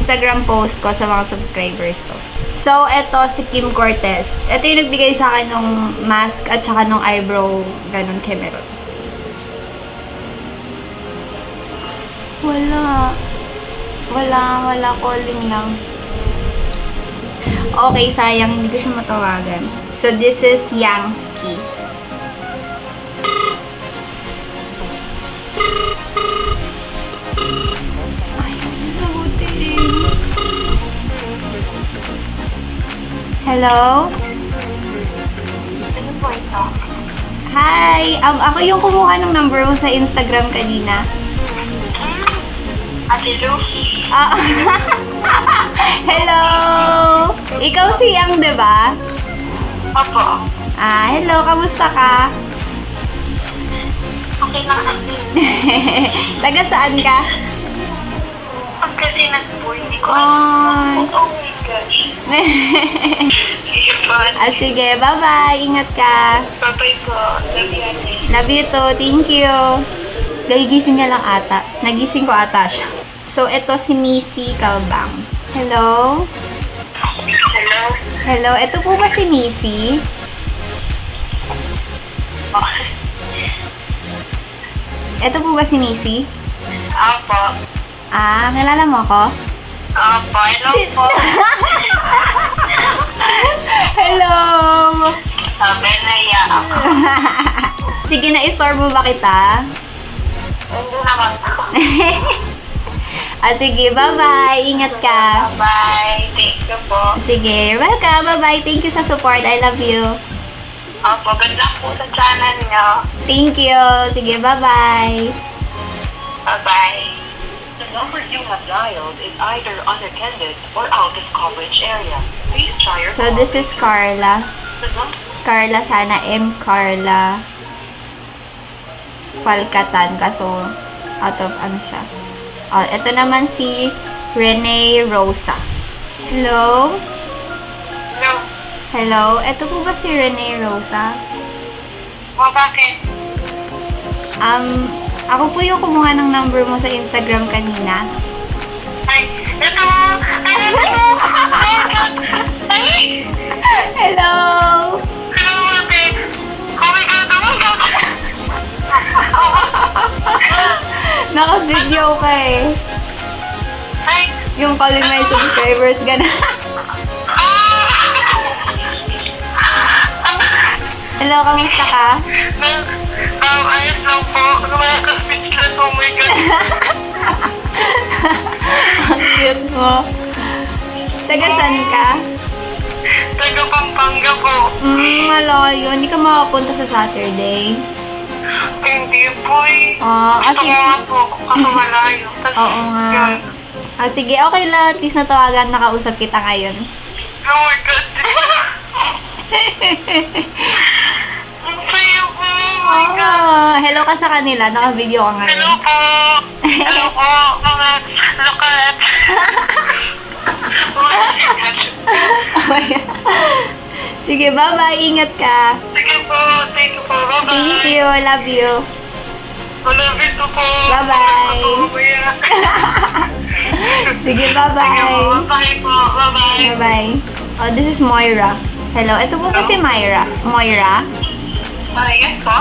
Instagram post ko sa mga subscribers ko. So, eto si Kim Cortez. Ito yung nagbigay sa akin ng mask at saka ng eyebrow, ganun, Cameron. Wala, calling lang. Okay, sayang, hindi ko siya matawagan. So, this is Yangsky. Ay, sagutin. Hello? Ano po ito? Hi! Ako yung kumuha ng number mo sa Instagram kanina. Ate Lu? Hello! Ikaw si Yang, diba? Opo. Hello, kamusta ka? Okay lang, ate. Taga saan ka? Pagkasinan po, hindi ko Ay. Oh my gosh. Sige, bye-bye. Ingat ka. Bye-bye po. Love you, ate. Love you too. Thank you. Nagising niya lang ata. Nagising ko ata siya. So, ito si Missy Calbang. Hello? Hello? Hello? Ito po ba si Missy? Ito po ba si Missy? Opo. Kilala mo ako? Opo. Hello po. Hello! Sabi na iya ako. Sige, na-store mo ba kita? Hindi naman po. Sige, bye-bye. Ingat ka. Bye. Thank you po. Sige, welcome. Bye-bye. Thank you sa support. I love you. Opo. Ganda po sa channel niyo. Thank you. Sige, bye-bye. Bye-bye. The number you have dialed is either unattended or out of coverage area. Please try your So, this is Carla. The number Carla sana. M. Carla. Falcatan. Kaso, out of ano siya. Ito naman si Renee Rosa. Hello? Hello? Hello? Ito po ba si Renee Rosa? Bakit? Ako po yung kumuha ng number mo sa Instagram kanina. Ay, ito! Ay! Hello! Hello, ate! Oh my God! Oh my God! Naka-video ka eh. Ay! Yung calling my subscribers, gana. Hello, kamusta ka? Ayos lang po. Nakaka-speechless. Oh my God! Ang cute mo. Taga saan ka? Taga Pampanga po. Malayo. Hindi ka makapunta sa Saturday. Hindi po eh. Kasi... Gusto ko nga po. Kaso malayo. Oo nga. Sige, okay lang. At least natawagan, nakausap kita ngayon. Oh my God! Ang sayo po! Oh my God! Hello ka sa kanila. Naka-video ka ngayon. Hello po! Hello po! Mga lokalat! Oh my God! Sige, bye-bye. Ingat ka. Sige po! Thank you po! Bye-bye! Thank you. Love you. I love you too po! Bye-bye. Sige, bye-bye. Sige po! Bye po! Bye-bye! Bye-bye. This is Moira. Hello. Ito po ba si Moira? Yes po?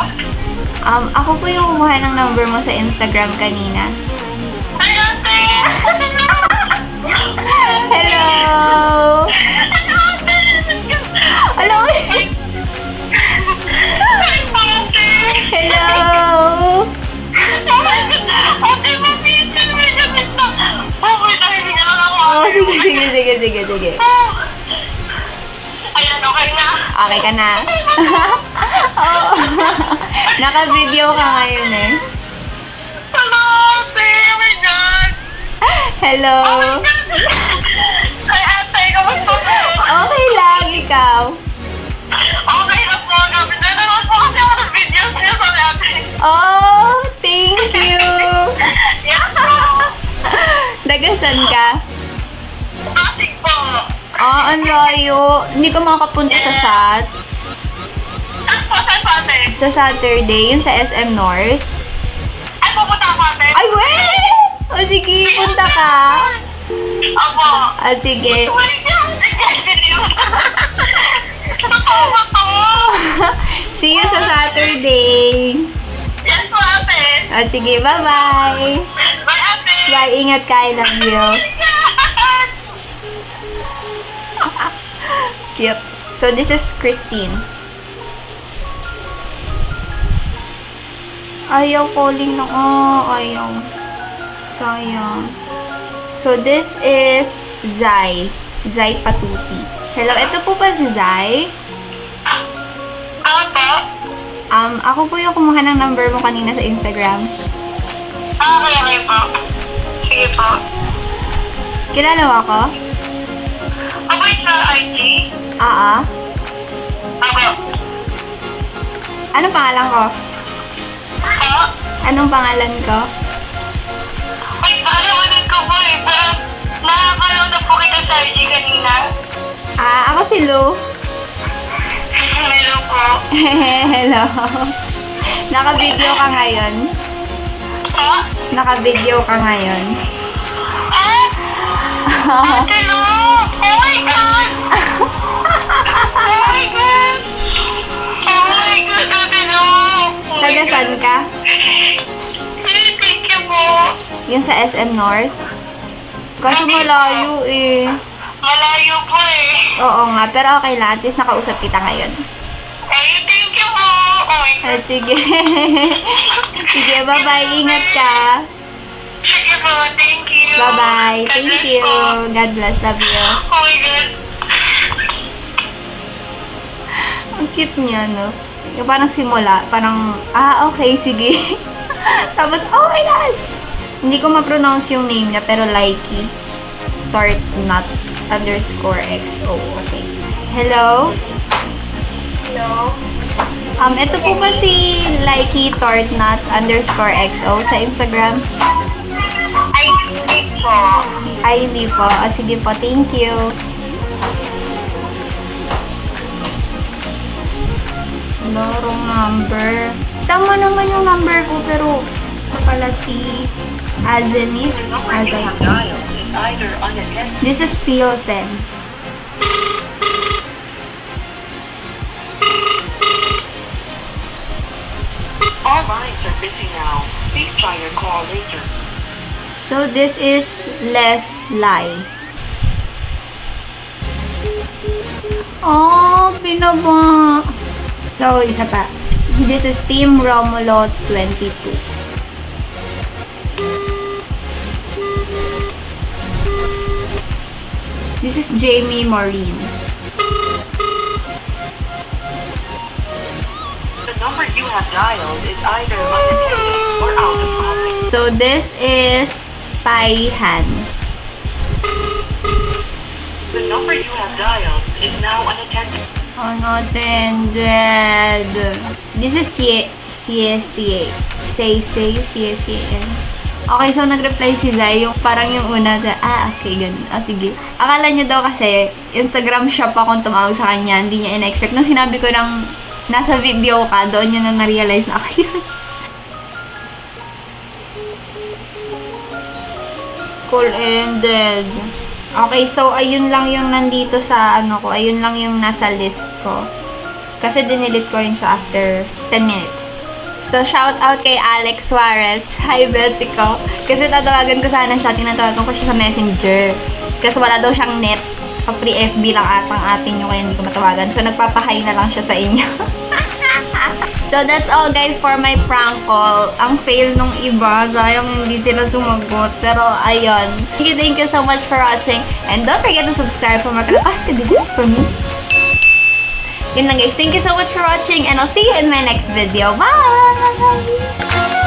Ako po yung kumuha ng number mo sa Instagram kanina. Ay, ate! Hello! Hello! Hello! Ate, mabitin mo yung gamit na. Okay, nahihingi lang ako. Sige. Ayan, okay na. Okay ka na? Oo. Naka-video ka ngayon eh. Hello, ate! Oh my God! Hello! Ay, ate, kamusta po? Okay lang, ikaw. Okay na po. Nanonood po kasi ako ng videos niya sa ate. Oh, thank you! Yes po! Dagasan ka? Pasig po. Ang layo. Hindi ka makapunta sa SAT. Saan po? Saan po, ate? Sa Saturday, yung sa SM North. Ay, pupunta ako, ate. Ay, wait! O sige, punta ka. Opo. Sige. Wait lang. Totoo ba to? See you sa Saturday. Yes po, ate. Sige, bye-bye. Bye, ate. Bye, ingat ka. I love you. Cute. So, this is Christine. Ayaw calling na. Ayaw. Sayang. So, this is Zai. Zai Patuti. Hello, ito po ba si Zai? Ano po? Ako po yung kumuha ng number mo kanina sa Instagram. Okay po. Sige po. Kilala mo ako? Ako yung sa IG? Oo. Ako. Anong pangalan ko? Po? Anong pangalan ko? Ay, alawanan ko po eh. Parang nakakalaw na po kita sa IG kanina. Ako si Lou. Hello po. Hello. Naka-video ka ngayon? Po? Naka-video ka ngayon? Ate Lu! Oh my God! Oh my God! Oh my God, Ate Lu! Taga saan ka? Thank you po. Yung sa SM North? Kaso malayo eh. Malayo po eh. Oo nga, pero okay lang. At least nakausap kita ngayon. Ay, thank you po. Oh my God. Sige. Sige, bye-bye. Ingat ka. Sige po, thank you. Bye-bye. God Thank bless you. po. God bless. Love you. Oh my God. Ang cute niya, no? Yung parang simula, parang, okay, sige. Tapos, oh my God! Hindi ko ma-pronounce yung name niya, pero Likey. Tortnut _XO. Okay. Hello? Hello? Ito po ba si Likey Tortnut _XO sa Instagram? Ay, hindi po. Ay, hindi po. Sige po. Thank you. Wrong number. Tama naman yung number ko, pero pala si Azenit. The number you have dialed is either unattended. This is Pilsen. All lines are busy now. Please try your call later. So, this is Leslie. Oh, binaba. So, isa pa. This is Team Romulo 22. This is Jamie Maureen. The number you have dialed is either unattended or out of coverage. So, this is Spy Han. The number you have dialed is now unattended. Unattended. This is CSCA. CSCN. Okay, so nag-reply si Zai, yung parang yung una, okay, ganun. Sige. Akala niya daw kasi, Instagram shop akong tumawag sa kanya, hindi niya in-expect. Nung sinabi ko ng nasa video ka, doon niya na na-realize na ako yun. Call ended. Okay, so ayun lang yung nandito sa ko, ayun lang yung nasa list ko. Kasi dinilit ko rin siya after 10 minutes. So, shout out kay Alex Suarez. Hi, Betsy ko. Kasi tatawagan ko sana siya, tinatawagan ko siya sa Messenger. Kasi wala daw siyang net. Free FB lang atang atin yung kaya hindi ko matawagan. So, nagpapahay na lang siya sa inyo. So, that's all guys for my prank call. Ang fail nung iba. Sayang hindi sila sumagot. Pero, ayun. Thank you so much for watching. And don't forget to subscribe for more. For me. Yun lang guys. Thank you so much for watching. And I'll see you in my next video. Bye!